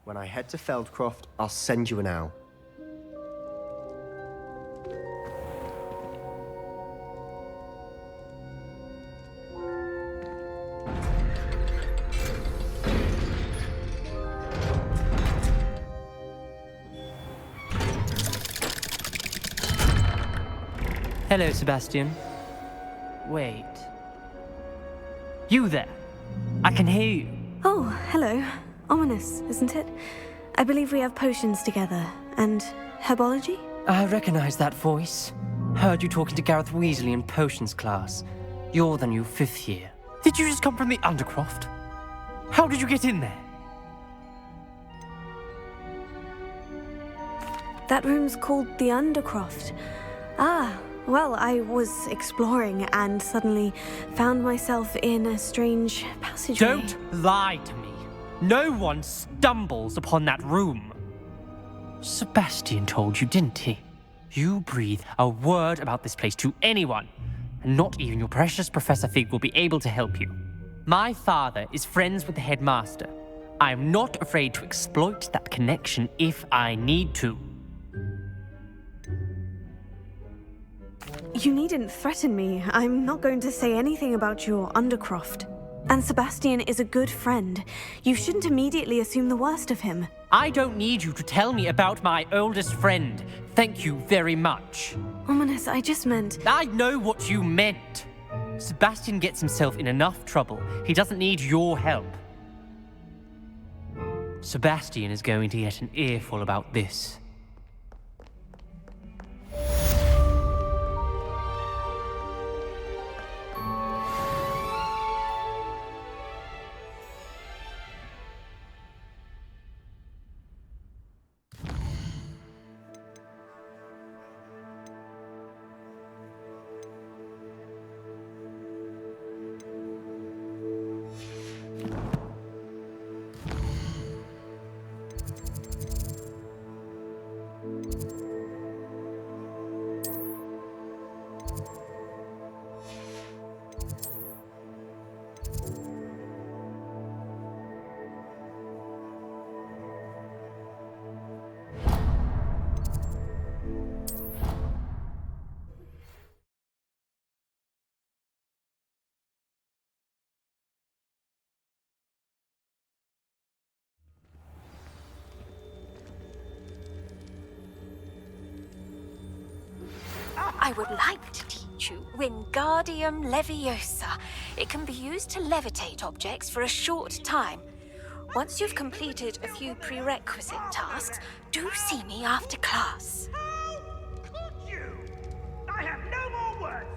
When I head to Feldcroft, I'll send you an owl. Hello, Sebastian. Wait. You there? I can hear you. Oh, hello. Ominous, isn't it? I believe we have potions together. And herbology? I recognize that voice. Heard you talking to Gareth Weasley in potions class. You're the new 5th year. Did you just come from the Undercroft? How did you get in there? That room's called the Undercroft. Ah, well, I was exploring and suddenly found myself in a strange passageway. Don't lie to me. No one stumbles upon that room. Sebastian told you, didn't he? You breathe a word about this place to anyone, and not even your precious Professor Fig will be able to help you. My father is friends with the headmaster. I am not afraid to exploit that connection if I need to. You needn't threaten me. I'm not going to say anything about your Undercroft. And Sebastian is a good friend. You shouldn't immediately assume the worst of him. I don't need you to tell me about my oldest friend. Thank you very much. Ominous, I just meant... I know what you meant. Sebastian gets himself in enough trouble. He doesn't need your help. Sebastian is going to get an earful about this. I would like to teach you Wingardium Leviosa. It can be used to levitate objects for a short time. Once you've completed a few prerequisite tasks, do see me after class. How could you? I have no more words!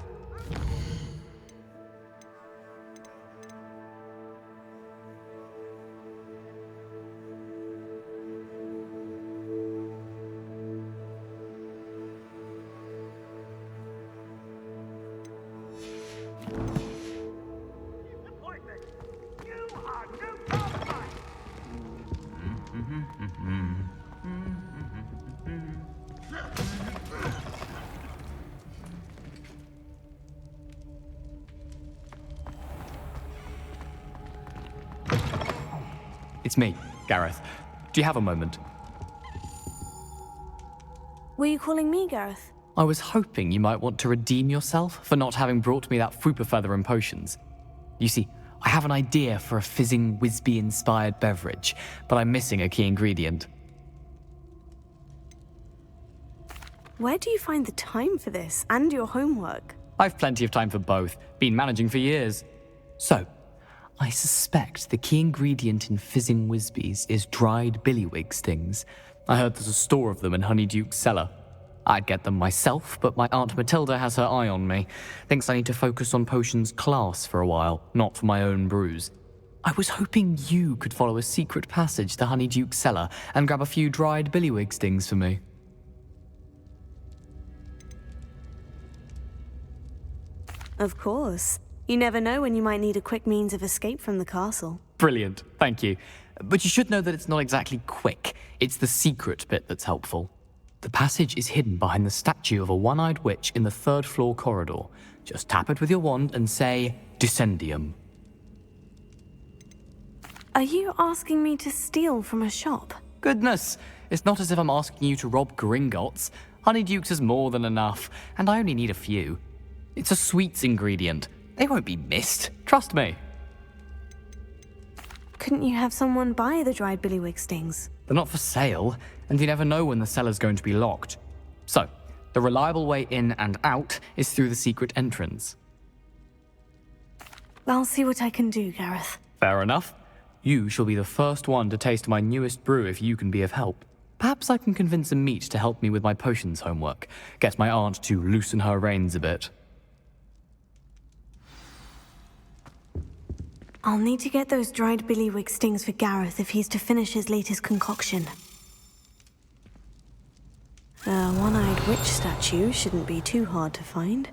Disappointment! You are no part of mine! It's me, Gareth. Do you have a moment? Were you calling me, Gareth? I was hoping you might want to redeem yourself for not having brought me that Fooper Feather and potions. You see, I have an idea for a fizzing Whizbee-inspired beverage, but I'm missing a key ingredient. Where do you find the time for this and your homework? I've plenty of time for both. Been managing for years. So, I suspect the key ingredient in fizzing Whizbees is dried billywig stings. I heard there's a store of them in Honeyduke's cellar. I'd get them myself, but my Aunt Matilda has her eye on me. Thinks I need to focus on potions class for a while, not for my own brews. I was hoping you could follow a secret passage to Honeyduke's cellar and grab a few dried billywig stings for me. Of course. You never know when you might need a quick means of escape from the castle. Brilliant, thank you. But you should know that it's not exactly quick. It's the secret bit that's helpful. The passage is hidden behind the statue of a one-eyed witch in the 3rd floor corridor. Just tap it with your wand and say, Descendium. Are you asking me to steal from a shop? Goodness, it's not as if I'm asking you to rob Gringotts. Honeydukes is more than enough, and I only need a few. It's a sweets ingredient. They won't be missed. Trust me. Couldn't you have someone buy the dried billywig stings? They're not for sale, and you never know when the cellar's going to be locked. So, the reliable way in and out is through the secret entrance. I'll see what I can do, Gareth. Fair enough. You shall be the first one to taste my newest brew if you can be of help. Perhaps I can convince a meat to help me with my potions homework. Get my aunt to loosen her reins a bit. I'll need to get those dried billywig stings for Gareth if he's to finish his latest concoction. The one-eyed witch statue shouldn't be too hard to find.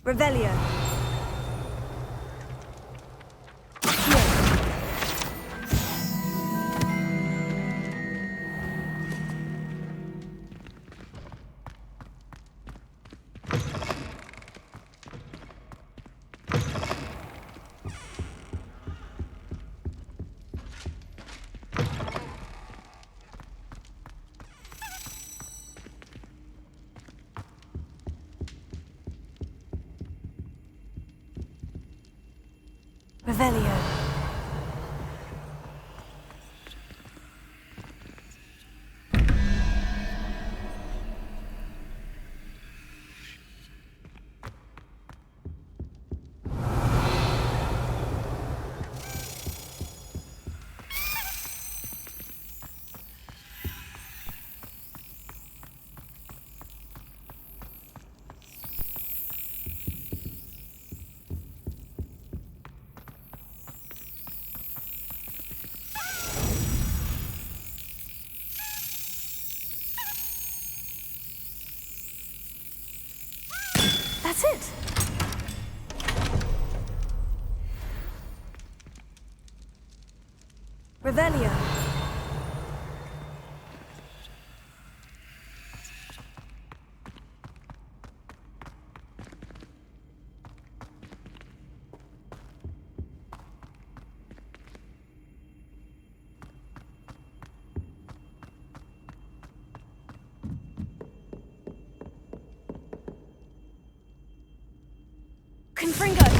Revelio. Revelio. That's it! Revelio. Confringo!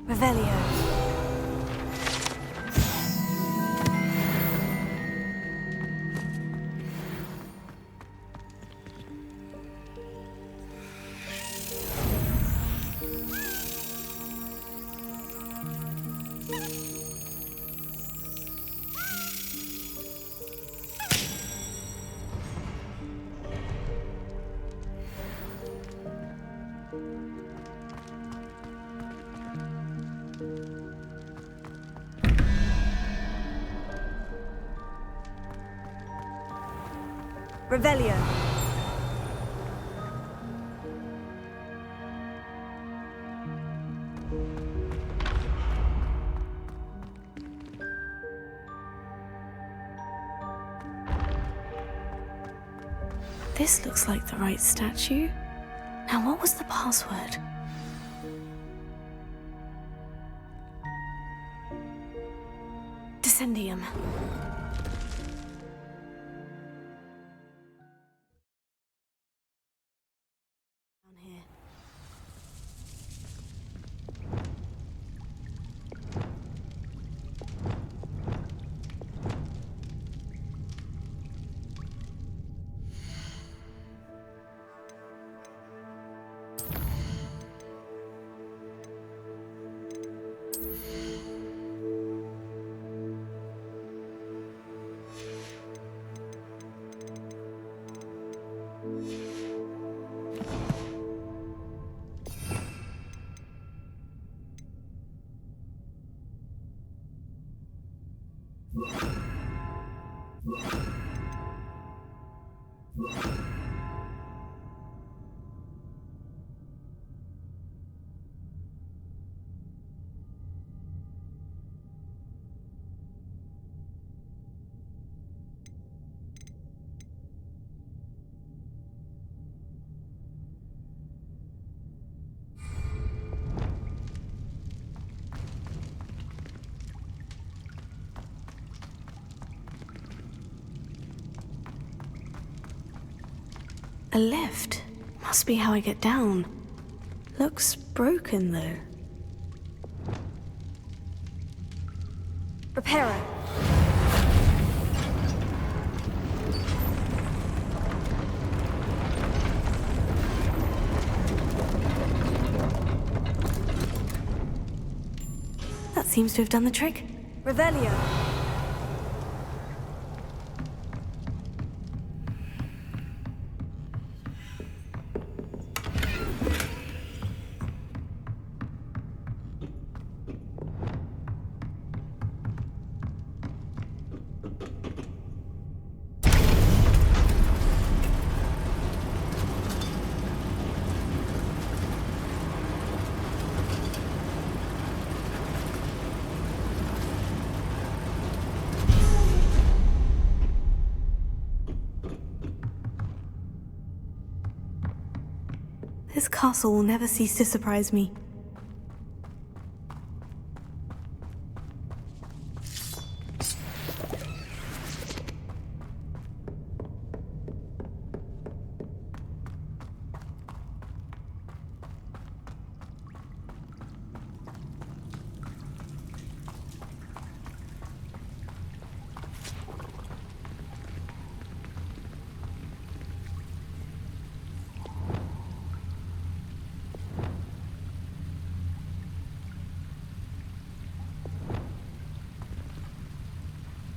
Revelio. Revelio. This looks like the right statue. Now, what was the password? Descendium. Down here. A lift. Must be how I get down. Looks broken, though. Repair it. That seems to have done the trick. Revelio. This castle will never cease to surprise me.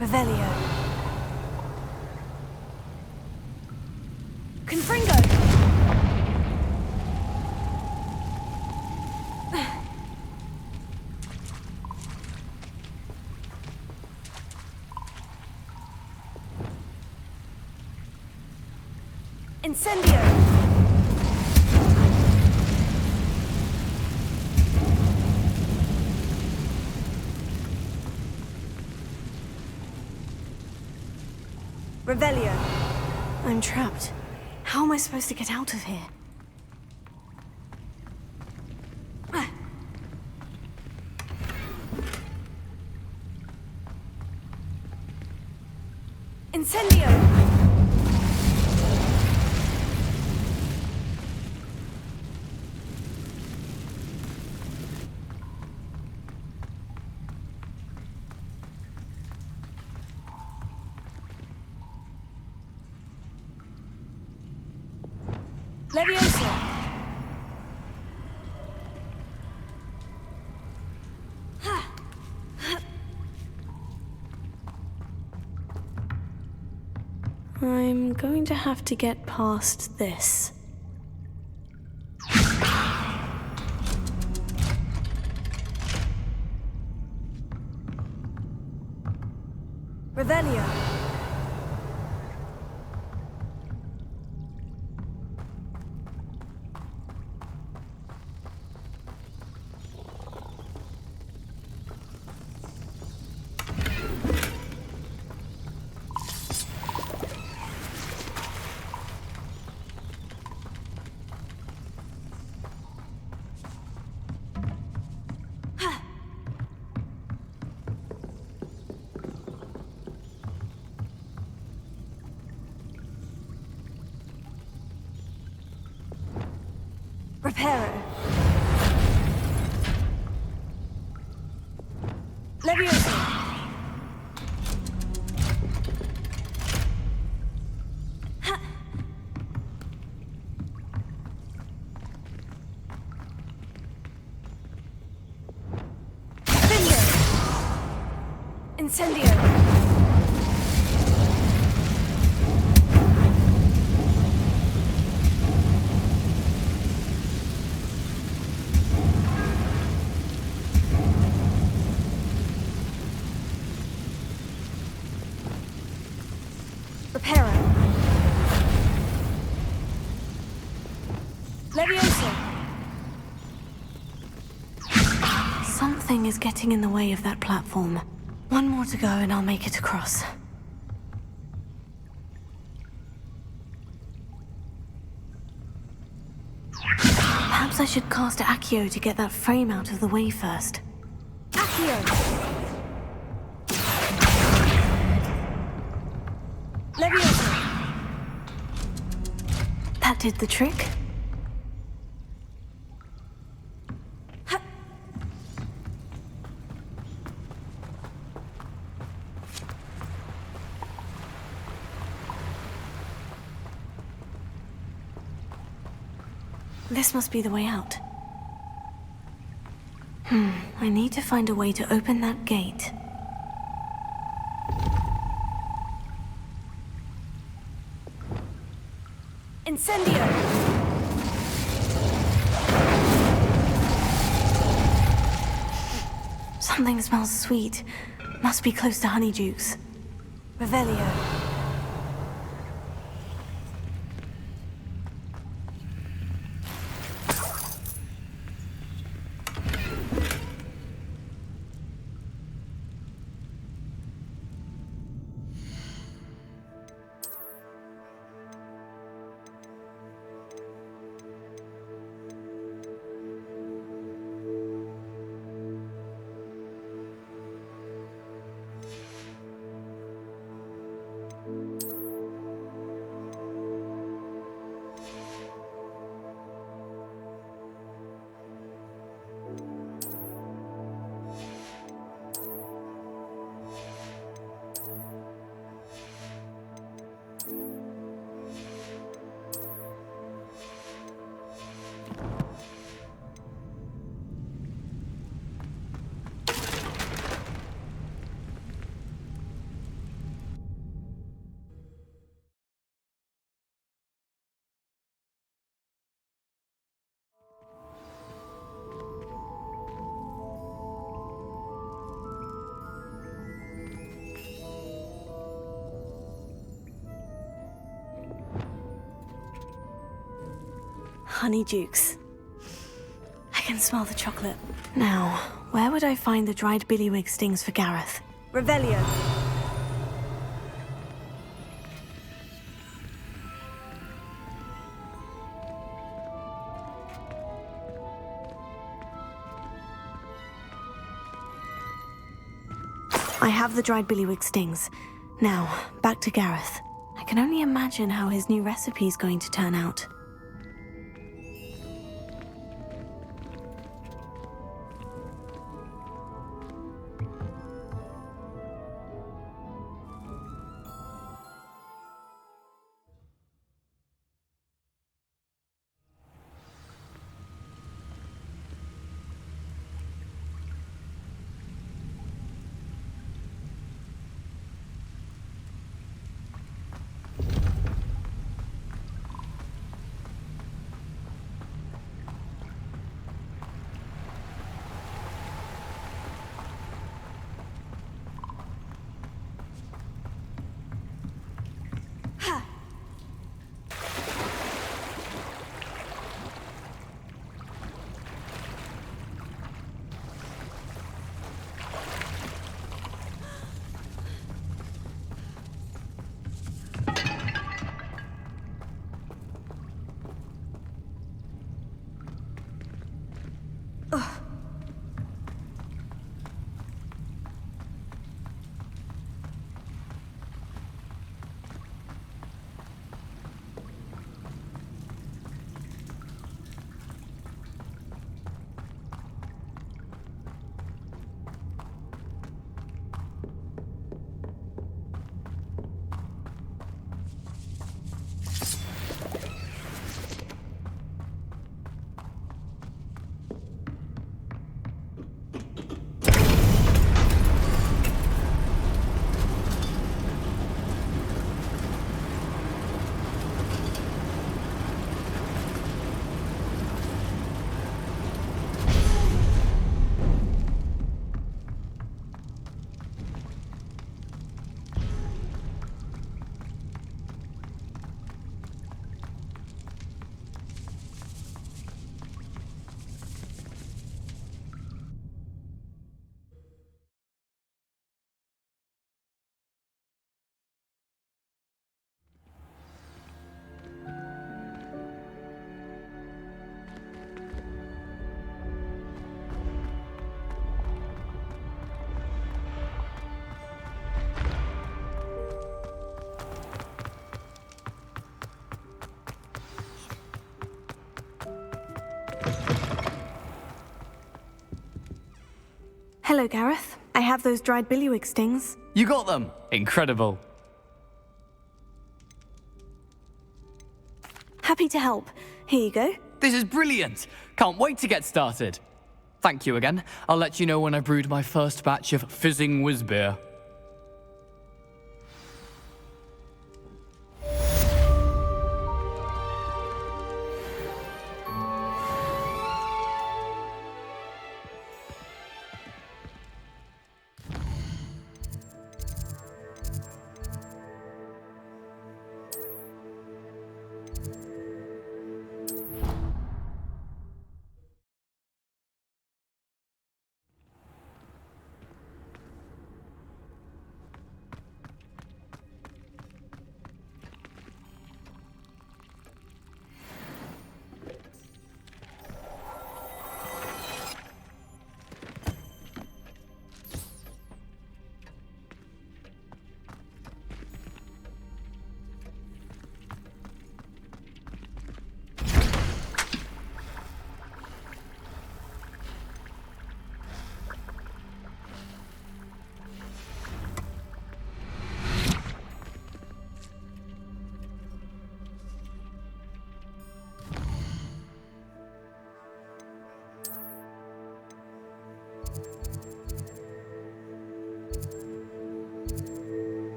Revelio. Confringo! Incendio! Revelio. I'm trapped. How am I supposed to get out of here? Incendio! Leviosa! I'm going to have to get past this. Revelio! Reparo. Leviosa. Ha. Finger. Incendio. Reparo. Leviosa. Something is getting in the way of that platform. One more to go and I'll make it across. Perhaps I should cast Accio to get that frame out of the way first. Accio! Leviosa! That did the trick. This must be the way out. I need to find a way to open that gate. Incendio! Something smells sweet. Must be close to Honeydukes. Revelio. Honeydukes. I can smell the chocolate. Now, where would I find the dried billywig stings for Gareth? Revelio. I have the dried billywig stings. Now, back to Gareth. I can only imagine how his new recipe's going to turn out. Hello, Gareth. I have those dried billywig stings. You got them! Incredible. Happy to help. Here you go. This is brilliant! Can't wait to get started. Thank you again. I'll let you know when I brewed my first batch of fizzing whizbeer.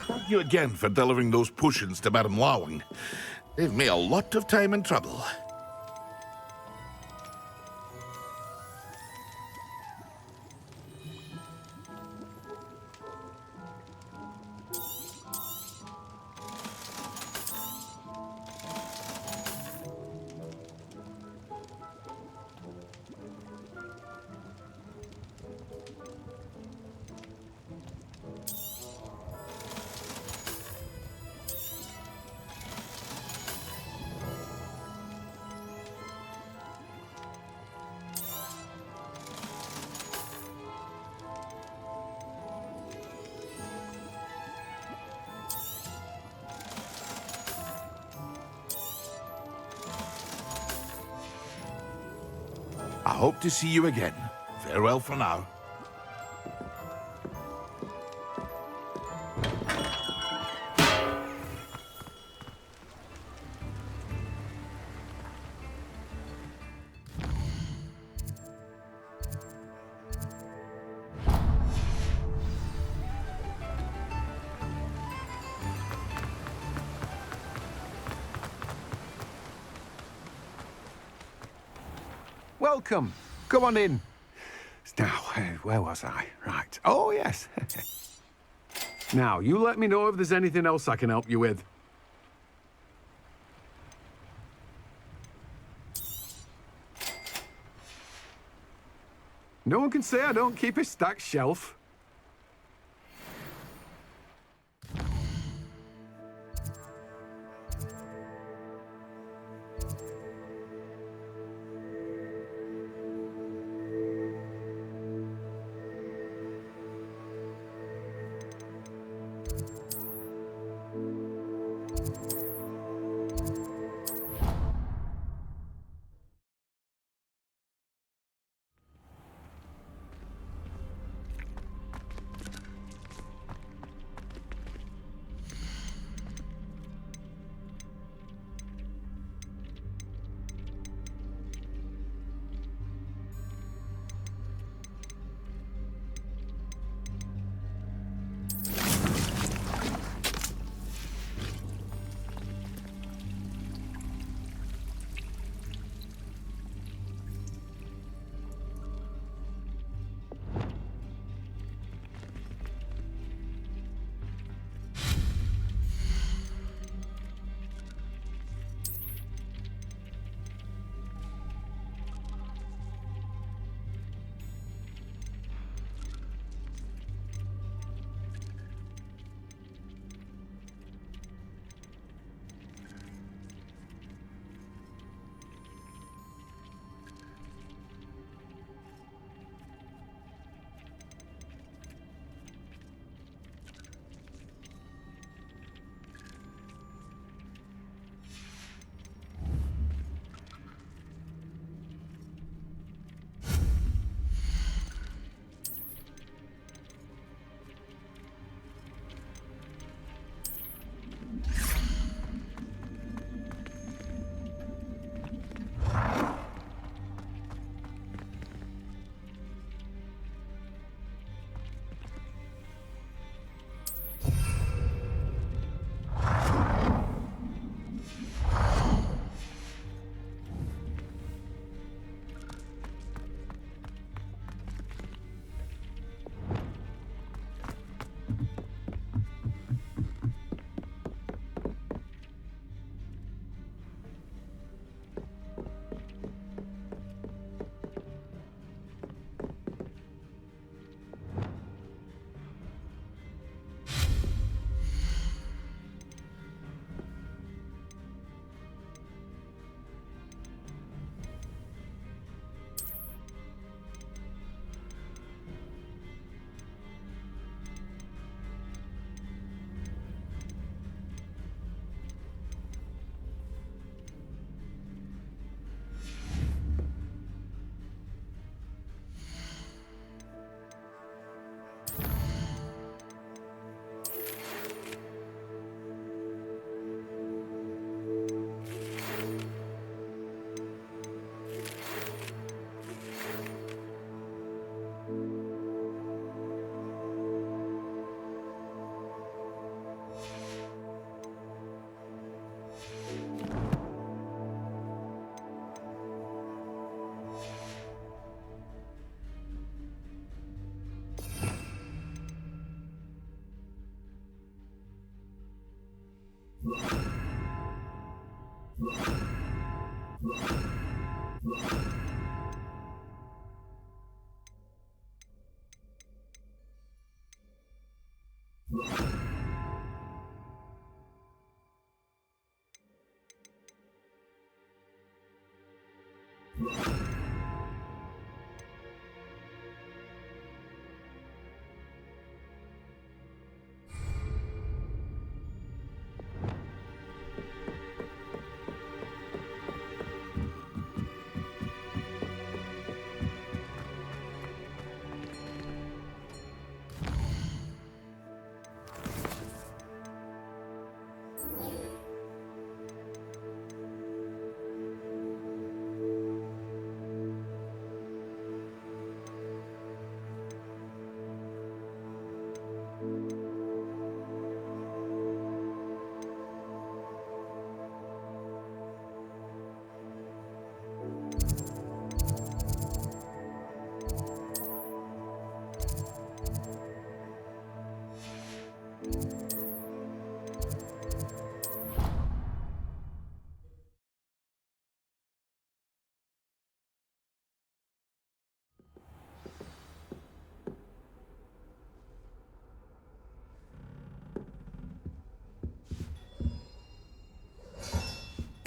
Thank you again for delivering those potions to Madame Lawing. Saved me a lot of time and trouble. I hope to see you again. Farewell for now. Welcome. Come on in. Now, where was I? Right. Oh, yes. Now, you let me know if there's anything else I can help you with. No one can say I don't keep a stacked shelf.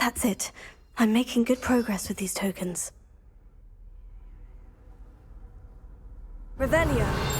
That's it. I'm making good progress with these tokens. Revelio.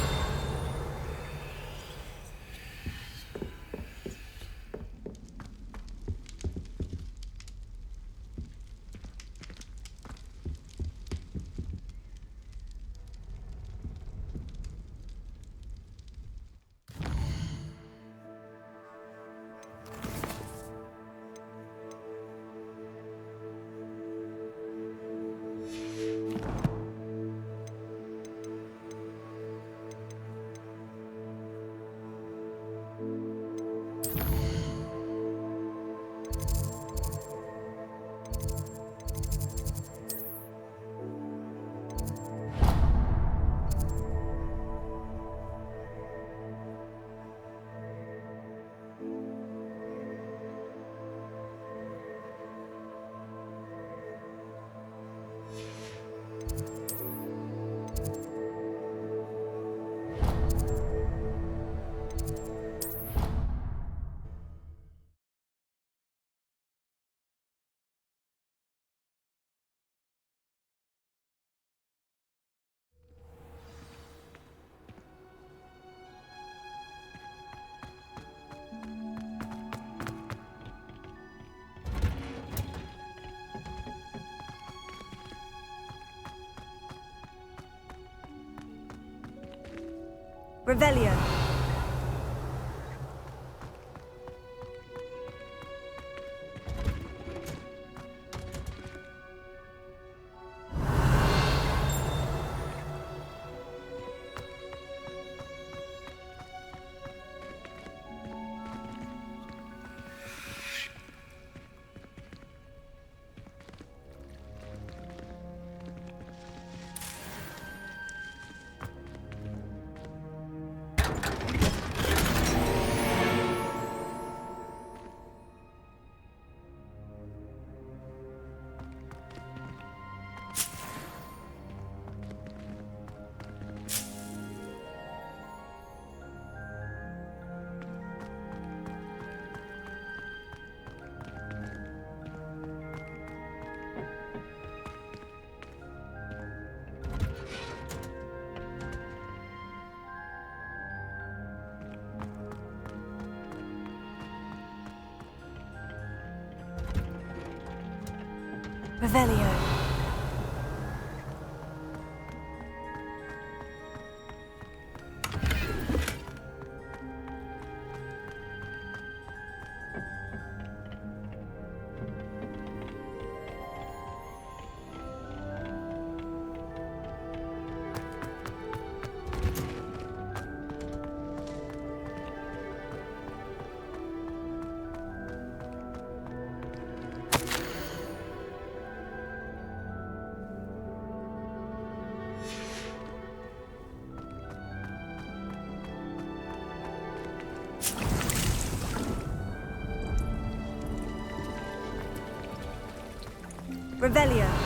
Revelio. Revelio. Revelio.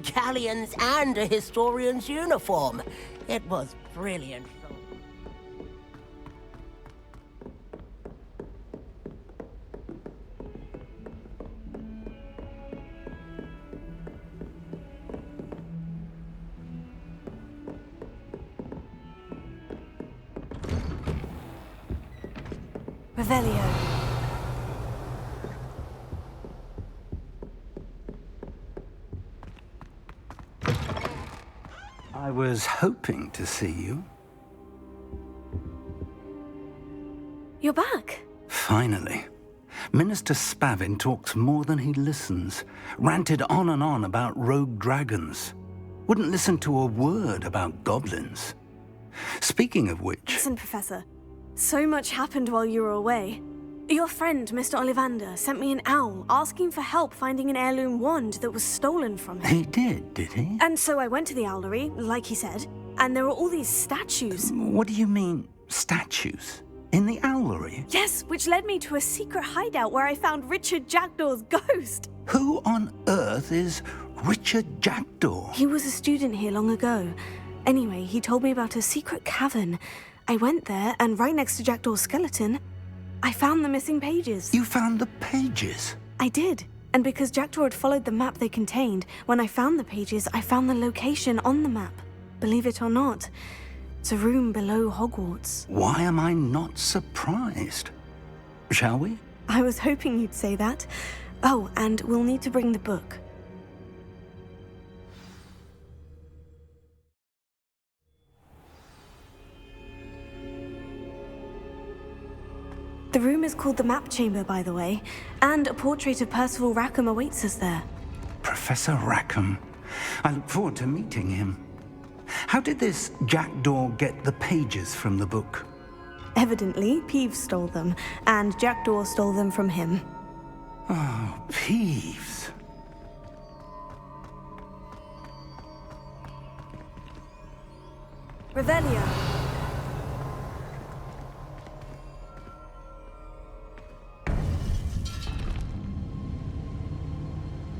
Galleons and a historian's uniform. It was brilliant. Revelio. I was hoping to see you. You're back. Finally. Minister Spavin talks more than he listens. Ranted on and on about rogue dragons. Wouldn't listen to a word about goblins. Speaking of which... Listen, Professor. So much happened while you were away. Your friend, Mr. Ollivander, sent me an owl asking for help finding an heirloom wand that was stolen from him. He did he? And so I went to the owlery, like he said, and there were all these statues. What do you mean, statues? In the owlery? Yes, which led me to a secret hideout where I found Richard Jackdaw's ghost. Who on earth is Richard Jackdaw? He was a student here long ago. Anyway, he told me about a secret cavern. I went there, and right next to Jackdaw's skeleton, I found the missing pages. You found the pages? I did. And because Jackdaw had followed the map they contained, when I found the pages, I found the location on the map. Believe it or not, it's a room below Hogwarts. Why am I not surprised? Shall we? I was hoping you'd say that. Oh, and we'll need to bring the book. The room is called the Map Chamber, by the way, and a portrait of Percival Rackham awaits us there. Professor Rackham. I look forward to meeting him. How did this Jackdaw get the pages from the book? Evidently, Peeves stole them, and Jackdaw stole them from him. Oh, Peeves. Revelio.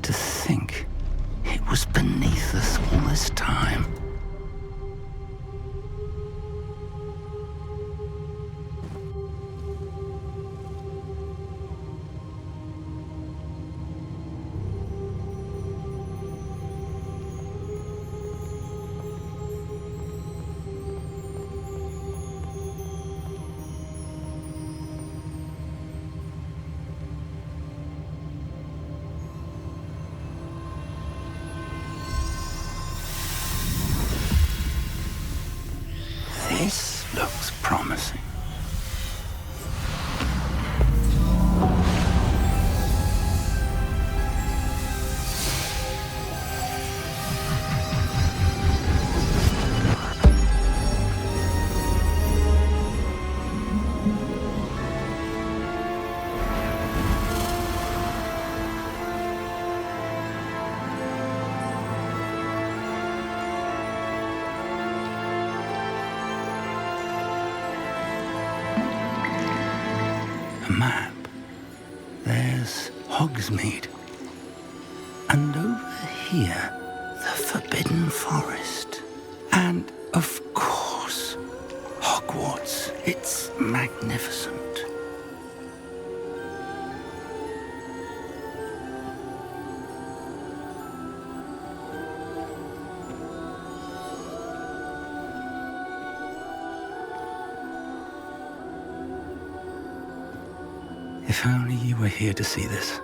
To think it was beneath us all this time. This looks promising. A map. There's Hogsmeade. And over here, the Forbidden Forest. And, of course, Hogwarts. It's magnificent. If only you were here to see this.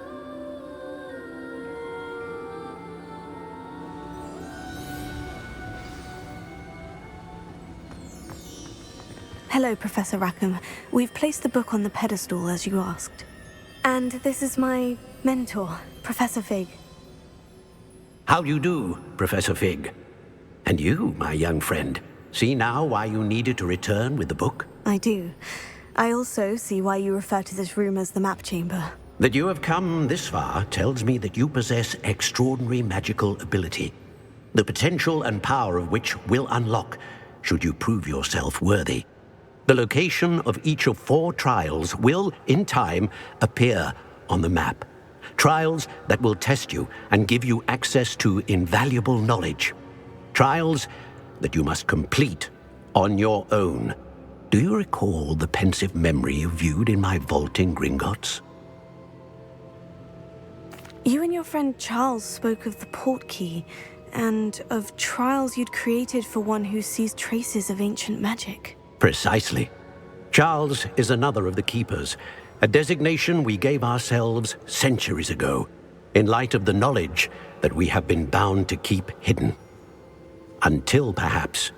Hello, Professor Rackham. We've placed the book on the pedestal, as you asked. And this is my mentor, Professor Fig. How do you do, Professor Fig? And you, my young friend, see now why you needed to return with the book? I do. I also see why you refer to this room as the Map Chamber. That you have come this far tells me that you possess extraordinary magical ability, the potential and power of which will unlock should you prove yourself worthy. The location of each of 4 trials will, in time, appear on the map. Trials that will test you and give you access to invaluable knowledge. Trials that you must complete on your own. Do you recall the pensive memory you viewed in my vault in Gringotts? You and your friend Charles spoke of the portkey, and of trials you'd created for one who sees traces of ancient magic. Precisely. Charles is another of the Keepers, a designation we gave ourselves centuries ago, in light of the knowledge that we have been bound to keep hidden. Until, perhaps,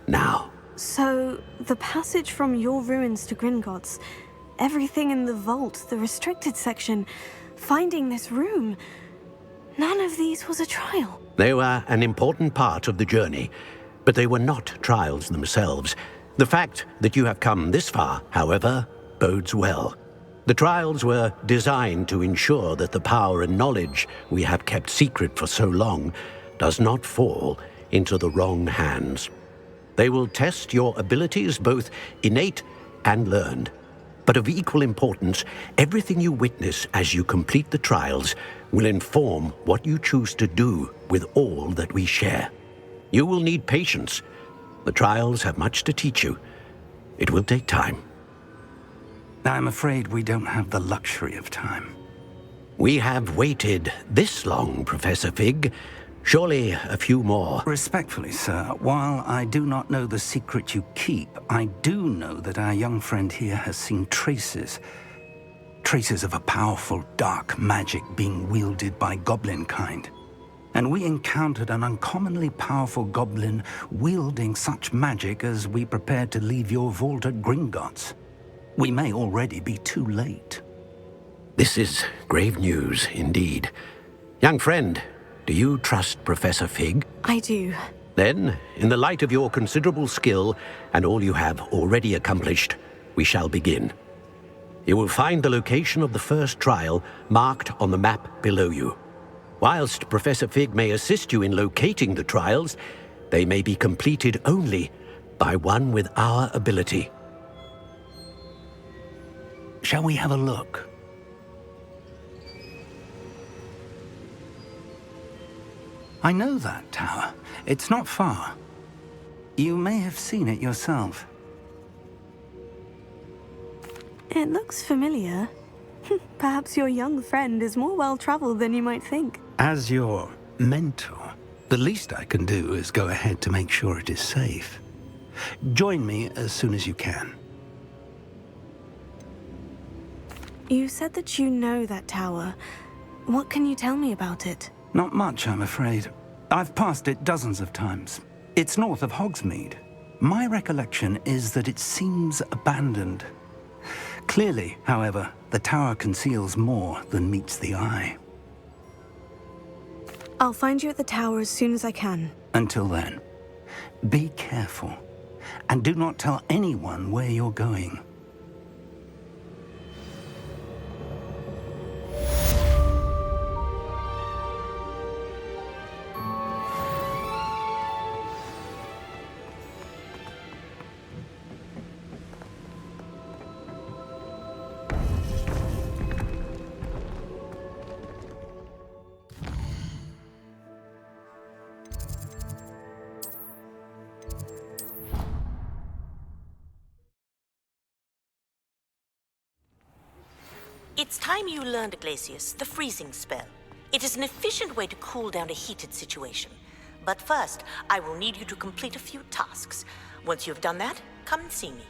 now. So, the passage from your ruins to Gringotts, everything in the vault, the restricted section, finding this room. None of these was a trial. They were an important part of the journey, but they were not trials themselves. The fact that you have come this far, however, bodes well. The trials were designed to ensure that the power and knowledge we have kept secret for so long does not fall into the wrong hands. They will test your abilities, both innate and learned. But of equal importance, everything you witness as you complete the trials will inform what you choose to do with all that we share. You will need patience. The trials have much to teach you. It will take time. I'm afraid we don't have the luxury of time. We have waited this long, Professor Fig. Surely a few more. Respectfully, sir, while I do not know the secret you keep, I do know that our young friend here has seen traces of a powerful dark magic being wielded by goblin kind. And we encountered an uncommonly powerful goblin wielding such magic as we prepared to leave your vault at Gringotts. We may already be too late. This is grave news indeed. Young friend, do you trust Professor Fig? I do. Then, in the light of your considerable skill and all you have already accomplished, we shall begin. You will find the location of the first trial marked on the map below you. Whilst Professor Fig may assist you in locating the trials, they may be completed only by one with our ability. Shall we have a look? I know that tower. It's not far. You may have seen it yourself. It looks familiar. Perhaps your young friend is more well-traveled than you might think. As your mentor, the least I can do is go ahead to make sure it is safe. Join me as soon as you can. You said that you know that tower. What can you tell me about it? Not much, I'm afraid. I've passed it dozens of times. It's north of Hogsmeade. My recollection is that it seems abandoned. Clearly, however, the tower conceals more than meets the eye. I'll find you at the tower as soon as I can. Until then, be careful, and do not tell anyone where you're going. It's time you learned, Glacius, the freezing spell. It is an efficient way to cool down a heated situation. But first, I will need you to complete a few tasks. Once you've done that, come and see me.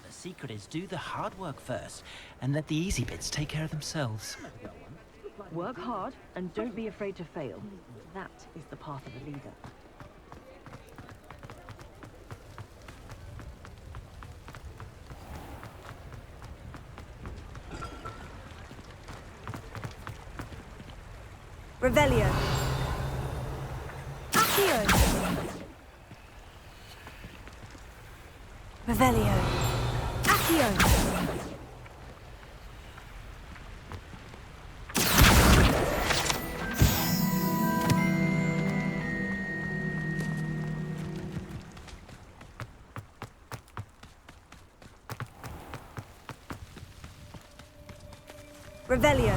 The secret is do the hard work first, and let the easy bits take care of themselves. Work hard, and don't be afraid to fail. That is the path of a leader. Revelio. Accio. Revelio. Accio. Revelio.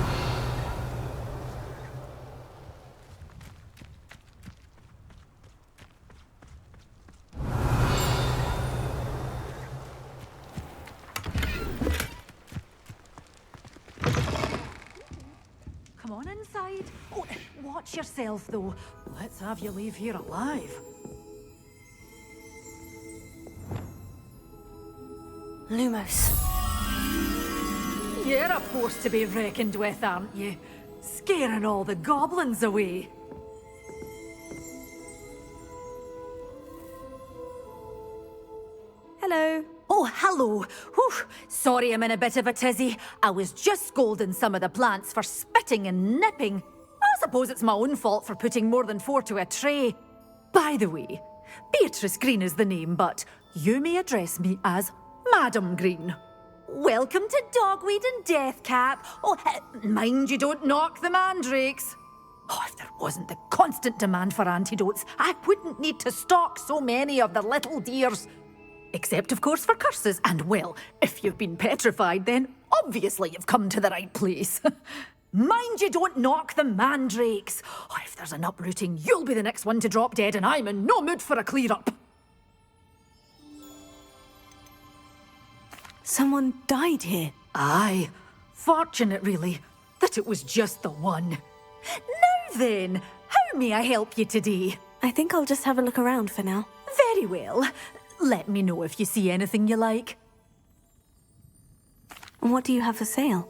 Come on inside. Oh, watch yourself, though. Let's have you leave here alive. Lumos. You're a force to be reckoned with, aren't you? Scaring all the goblins away. Hello. Oh, hello. Whew. Sorry I'm in a bit of a tizzy. I was just scolding some of the plants for spitting and nipping. I suppose it's my own fault for putting more than 4 to a tray. By the way, Beatrice Green is the name, but you may address me as Madam Green. Welcome to Dogweed and Deathcap. Oh, mind you don't knock the mandrakes. Oh, if there wasn't the constant demand for antidotes, I wouldn't need to stock so many of the little dears. Except, of course, for curses. And, well, if you've been petrified, then obviously you've come to the right place. Mind you don't knock the mandrakes. Oh, if there's an uprooting, you'll be the next one to drop dead, and I'm in no mood for a clear-up. Someone died here. Aye. Fortunate, really, that it was just the one. Now then, how may I help you today? I think I'll just have a look around for now. Very well. Let me know if you see anything you like. What do you have for sale?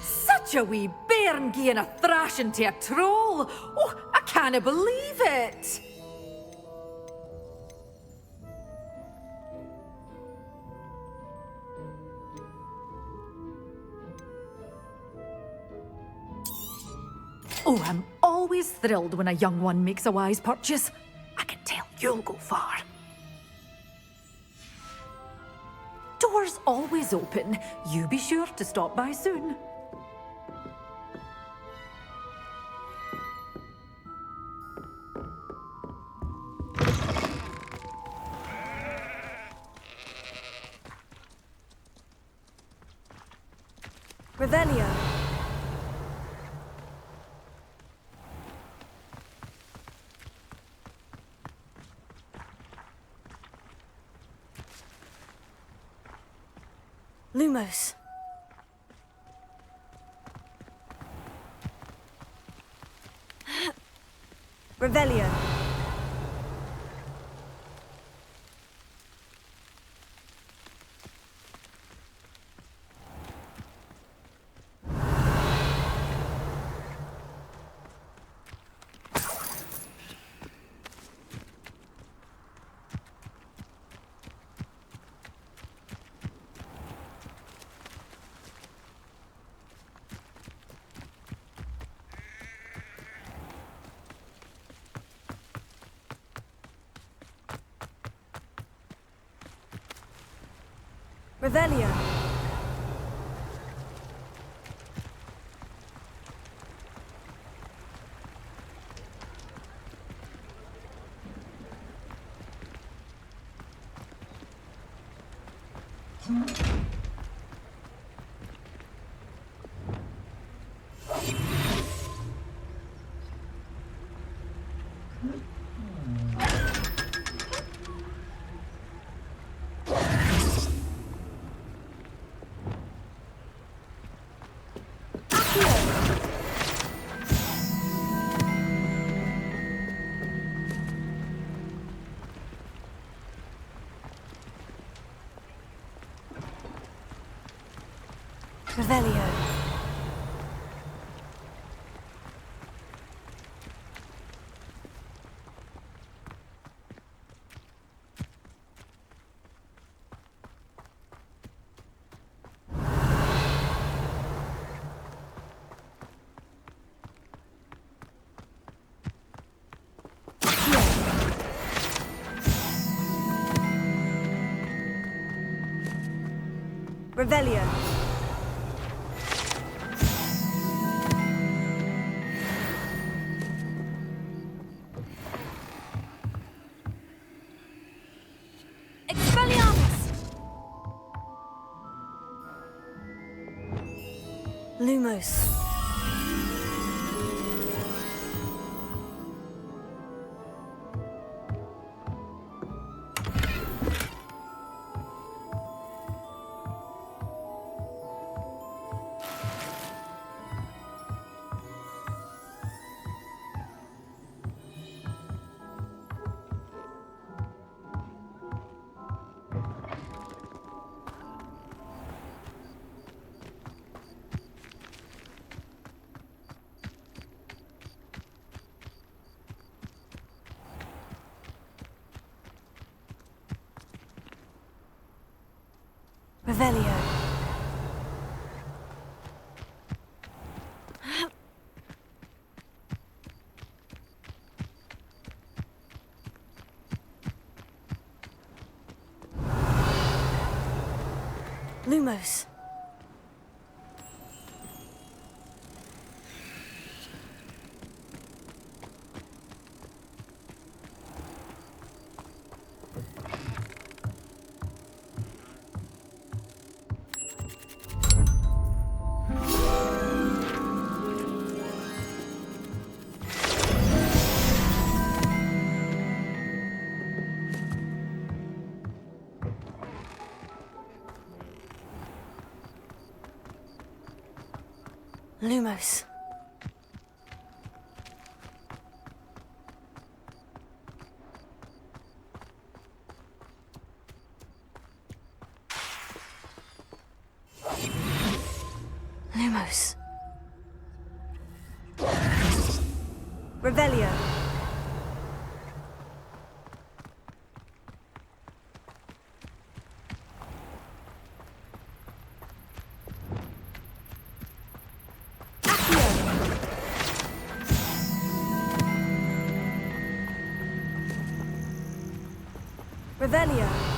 Such a wee bairn gieing a thrashing to a troll. Oh, I can't believe it. Oh, I'm always thrilled when a young one makes a wise purchase. I can tell you'll go far. Doors always open. You be sure to stop by soon. Revelio. Lumos. Revelio. Revelio. Revelio. Revelio. Lumos. Revelio. Lumos. Lumos. Lumos. Revelio. Revelio.